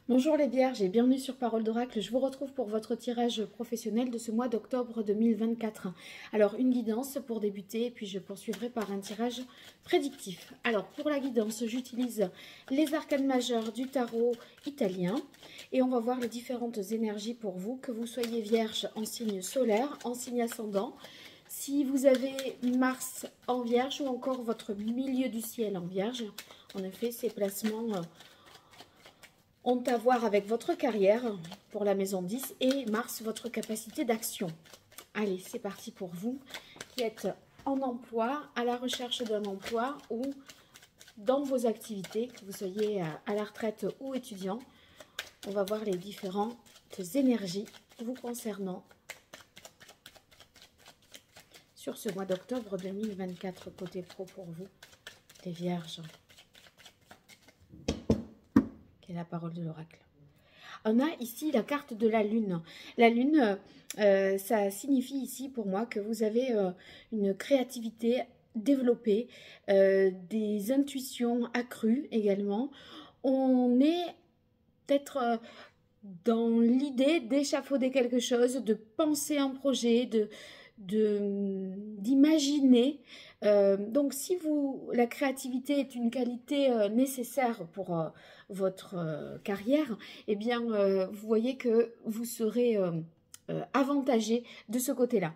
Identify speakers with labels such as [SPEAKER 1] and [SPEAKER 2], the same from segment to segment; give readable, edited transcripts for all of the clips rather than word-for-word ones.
[SPEAKER 1] Bonjour les Vierges et bienvenue sur Parole d'Oracle. Je vous retrouve pour votre tirage professionnel de ce mois d'octobre 2024. Alors une guidance pour débuter et puis je poursuivrai par un tirage prédictif. Alors pour la guidance, j'utilise les arcanes majeures du tarot italien et on va voir les différentes énergies pour vous, que vous soyez Vierge en signe solaire, en signe ascendant. Si vous avez Mars en Vierge ou encore votre milieu du ciel en Vierge, en effet ces placements ont à voir avec votre carrière pour la maison 10 et Mars, votre capacité d'action. Allez, c'est parti pour vous qui êtes en emploi, à la recherche d'un emploi ou dans vos activités, que vous soyez à la retraite ou étudiant. On va voir les différentes énergies vous concernant sur ce mois d'octobre 2024, côté pro pour vous, les Vierges. Et la parole de l'oracle. On a ici la carte de la lune. La lune, ça signifie ici pour moi que vous avez une créativité développée, des intuitions accrues également. On est peut-être dans l'idée d'échafauder quelque chose, de penser un projet, d'imaginer. Donc si la créativité est une qualité nécessaire pour votre carrière, eh bien vous voyez que vous serez avantagé de ce côté-là.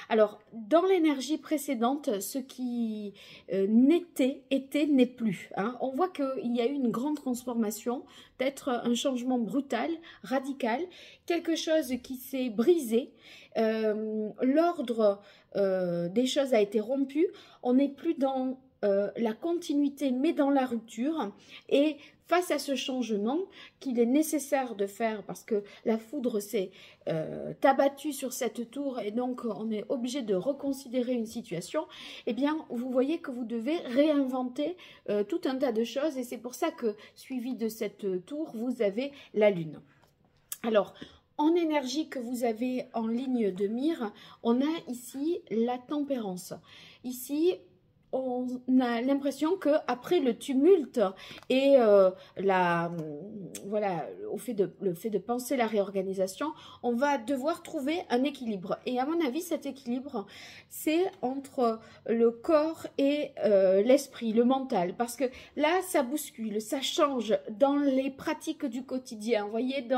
[SPEAKER 1] Alors dans l'énergie précédente, ce qui était n'est plus, hein. On voit qu'il y a eu une grande transformation, peut-être un changement brutal, radical, quelque chose qui s'est brisé, l'ordre des choses a été rompu, on n'est plus dans la continuité mais dans la rupture, et face à ce changement qu'il est nécessaire de faire parce que la foudre s'est abattue sur cette tour et donc on est obligé de reconsidérer une situation, eh bien vous voyez que vous devez réinventer tout un tas de choses, et c'est pour ça que suivi de cette tour vous avez la lune. Alors en énergie que vous avez en ligne de mire, on a ici la tempérance. Ici, on a l'impression que après le tumulte et voilà, le fait de penser la réorganisation, on va devoir trouver un équilibre. Et à mon avis, cet équilibre, c'est entre le corps et l'esprit, le mental. Parce que là, ça bouscule, ça change dans les pratiques du quotidien. Vous voyez,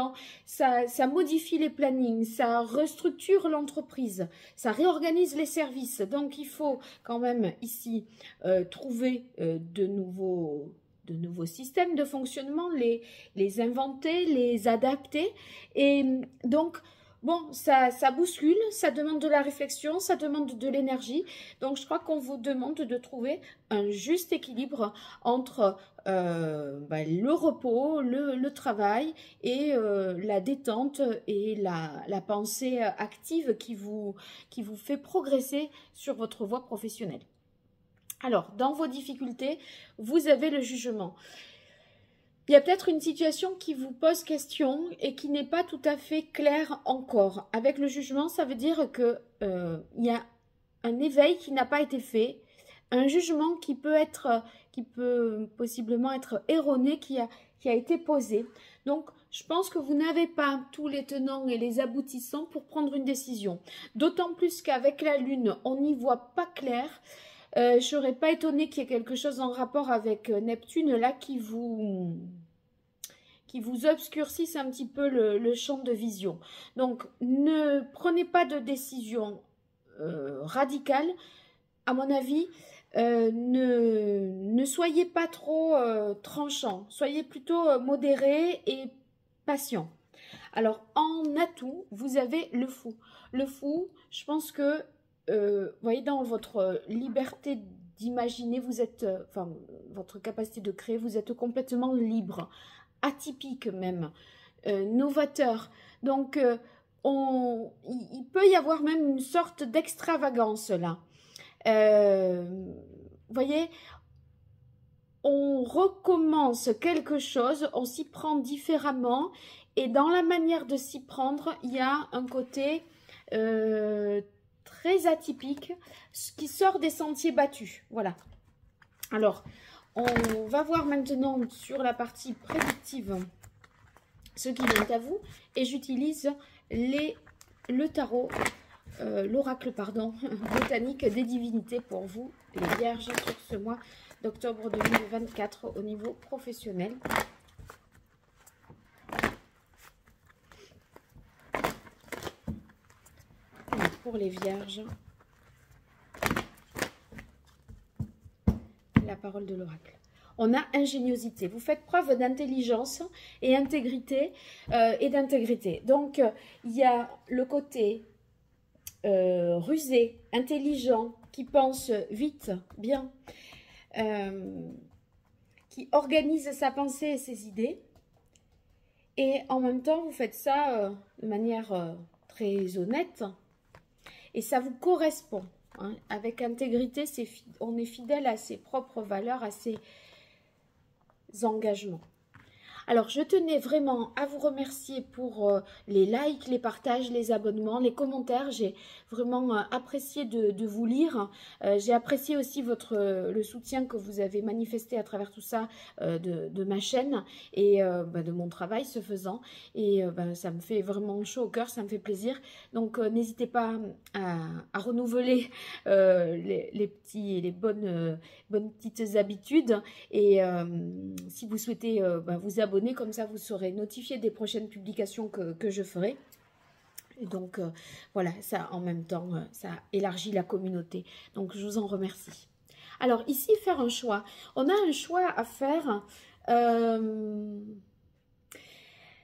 [SPEAKER 1] ça modifie les plannings, ça restructure l'entreprise, ça réorganise les services. Donc, il faut quand même ici trouver de nouveaux systèmes de fonctionnement, les inventer, les adapter. Et donc, bon, ça bouscule, ça demande de la réflexion, ça demande de l'énergie. Donc, je crois qu'on vous demande de trouver un juste équilibre entre le repos, le travail et la détente et la pensée active qui vous fait progresser sur votre voie professionnelle. Alors, dans vos difficultés, vous avez le jugement. Il y a peut-être une situation qui vous pose question et qui n'est pas tout à fait claire encore. Avec le jugement, ça veut dire que il y a un éveil qui n'a pas été fait, un jugement qui peut possiblement être erroné, qui a été posé. Donc, je pense que vous n'avez pas tous les tenants et les aboutissants pour prendre une décision. D'autant plus qu'avec la Lune, on n'y voit pas clair. Je ne serais pas étonnée qu'il y ait quelque chose en rapport avec Neptune là qui vous obscurcisse un petit peu le champ de vision. Donc, ne prenez pas de décision radicale. À mon avis, ne soyez pas trop tranchant. Soyez plutôt modéré et patient. Alors, en atout, vous avez le fou. Le fou, je pense que voyez, dans votre liberté d'imaginer, vous êtes, votre capacité de créer, vous êtes complètement libre, atypique même, novateur. Donc, il peut y avoir même une sorte d'extravagance là. Voyez, on recommence quelque chose, on s'y prend différemment, et dans la manière de s'y prendre, il y a un côté très atypique, qui sort des sentiers battus. Voilà. Alors, on va voir maintenant sur la partie prédictive ce qui vient à vous. Et j'utilise le tarot, l'oracle, pardon, botanique des divinités pour vous, les vierges, sur ce mois d'octobre 2024 au niveau professionnel. Et pour les vierges, la parole de l'oracle. On a ingéniosité. Vous faites preuve d'intelligence et intégrité Donc, il y a le côté rusé, intelligent, qui pense vite, bien, qui organise sa pensée et ses idées. Et en même temps, vous faites ça de manière très honnête. Et ça vous correspond. Hein. Avec intégrité, on est fidèle à ses propres valeurs, à ses engagements. Alors, je tenais vraiment à vous remercier pour les likes, les partages, les abonnements, les commentaires. J'ai vraiment apprécié de vous lire. J'ai apprécié aussi le soutien que vous avez manifesté à travers tout ça de ma chaîne et de mon travail, ce faisant. Et ça me fait vraiment chaud au cœur, ça me fait plaisir. Donc, n'hésitez pas à renouveler les bonnes petites habitudes. Et si vous souhaitez vous abonner, comme ça vous serez notifié des prochaines publications que je ferai. Et donc voilà, ça en même temps, ça élargit la communauté. Donc je vous en remercie. Alors ici, faire un choix. On a un choix à faire.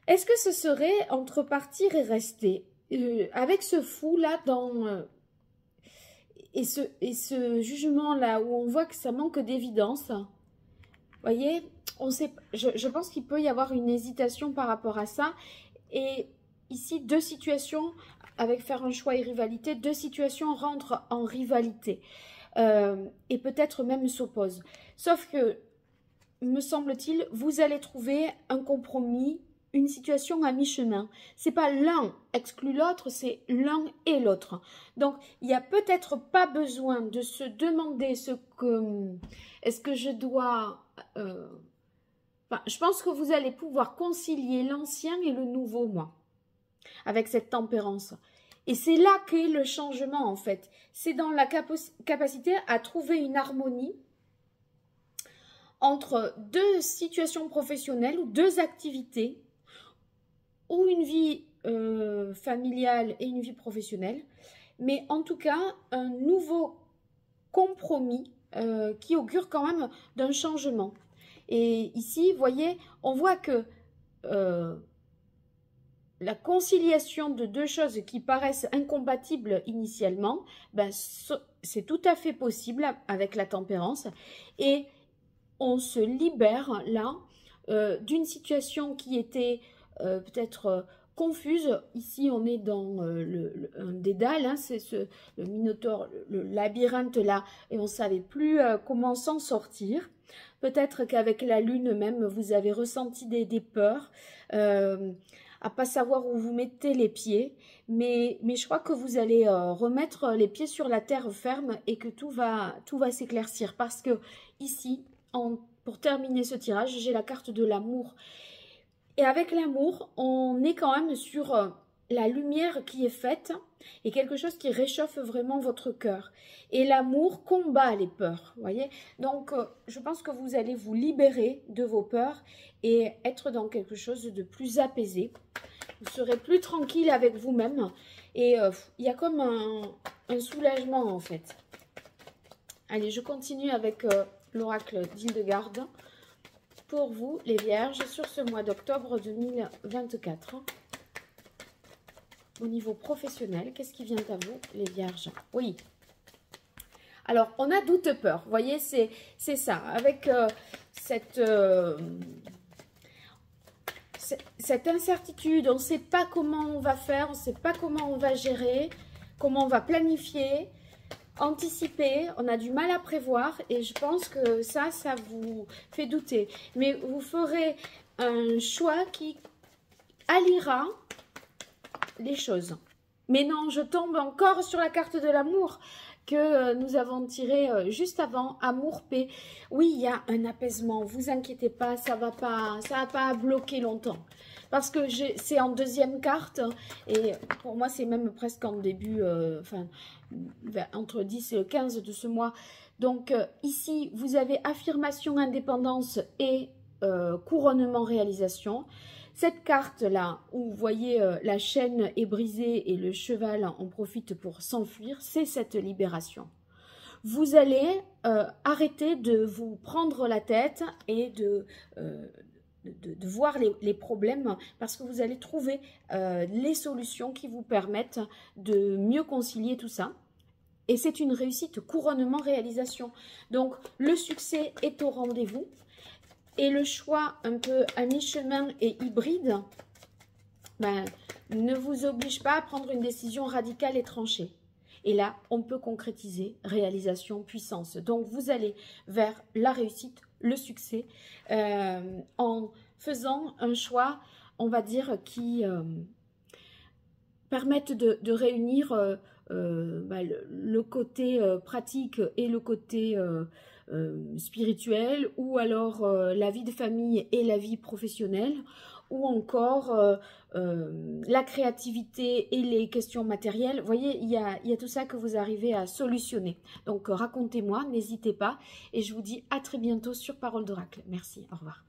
[SPEAKER 1] Est-ce que ce serait entre partir et rester avec ce fou là et ce jugement là où on voit que ça manque d'évidence. Voyez, je pense qu'il peut y avoir une hésitation par rapport à ça. Et ici, deux situations, avec faire un choix et rivalité, deux situations rentrent en rivalité. Et peut-être même s'opposent. Sauf que, me semble-t-il, vous allez trouver un compromis, une situation à mi-chemin. C'est pas l'un exclut l'autre, c'est l'un et l'autre. Donc, il n'y a peut-être pas besoin de se demander est-ce que je dois... je pense que vous allez pouvoir concilier l'ancien et le nouveau moi, avec cette tempérance. Et c'est là qu'est le changement, en fait. C'est dans la capacité à trouver une harmonie entre deux situations professionnelles ou deux activités, ou une vie familiale et une vie professionnelle, mais en tout cas, un nouveau compromis qui augure quand même d'un changement. Et ici, vous voyez, on voit que la conciliation de deux choses qui paraissent incompatibles initialement, c'est tout à fait possible avec la tempérance. Et on se libère là d'une situation qui était peut-être confuse. Ici, on est dans un dédale, hein, c'est le minotaure, le labyrinthe là, et on ne savait plus comment s'en sortir. Peut-être qu'avec la lune même, vous avez ressenti des peurs, à pas savoir où vous mettez les pieds, mais je crois que vous allez remettre les pieds sur la terre ferme et que tout va s'éclaircir. Parce que ici, pour terminer ce tirage, j'ai la carte de l'amour. Et avec l'amour, on est quand même sur la lumière qui est faite et quelque chose qui réchauffe vraiment votre cœur. Et l'amour combat les peurs, voyez. Donc, je pense que vous allez vous libérer de vos peurs et être dans quelque chose de plus apaisé. Vous serez plus tranquille avec vous-même et il y a comme un soulagement en fait. Allez, je continue avec l'oracle d'Hildegarde. Pour vous, les vierges, sur ce mois d'octobre 2024. Au niveau professionnel, qu'est-ce qui vient à vous, les vierges? Oui. Alors, on a doute peur. Vous voyez, c'est ça. Avec cette incertitude, on ne sait pas comment on va faire, on ne sait pas comment on va gérer, comment on va planifier, anticiper, on a du mal à prévoir et je pense que ça vous fait douter. Mais vous ferez un choix qui alliera les choses. Mais non, je tombe encore sur la carte de l'amour. que nous avons tiré juste avant, amour, paix. Oui, il y a un apaisement, vous inquiétez pas, ça va pas bloquer longtemps. Parce que c'est en deuxième carte, et pour moi c'est même presque en début, enfin, entre 10 et le 15 de ce mois. Donc ici, vous avez affirmation, indépendance et couronnement, réalisation. Cette carte-là, où vous voyez la chaîne est brisée et le cheval en profite pour s'enfuir, c'est cette libération. Vous allez arrêter de vous prendre la tête et de voir les problèmes, parce que vous allez trouver les solutions qui vous permettent de mieux concilier tout ça. Et c'est une réussite, couronnement, réalisation. Donc, le succès est au rendez-vous. Et le choix un peu à mi-chemin et hybride ben, ne vous oblige pas à prendre une décision radicale et tranchée. Et là, on peut concrétiser réalisation, puissance. Donc, vous allez vers la réussite, le succès, en faisant un choix, on va dire, qui permettent de réunir le côté pratique et le côté spirituel, ou alors la vie de famille et la vie professionnelle, ou encore la créativité et les questions matérielles. Vous voyez, il y a tout ça que vous arrivez à solutionner. Donc racontez-moi, n'hésitez pas, et je vous dis à très bientôt sur Parole d'Oracle. Merci, au revoir.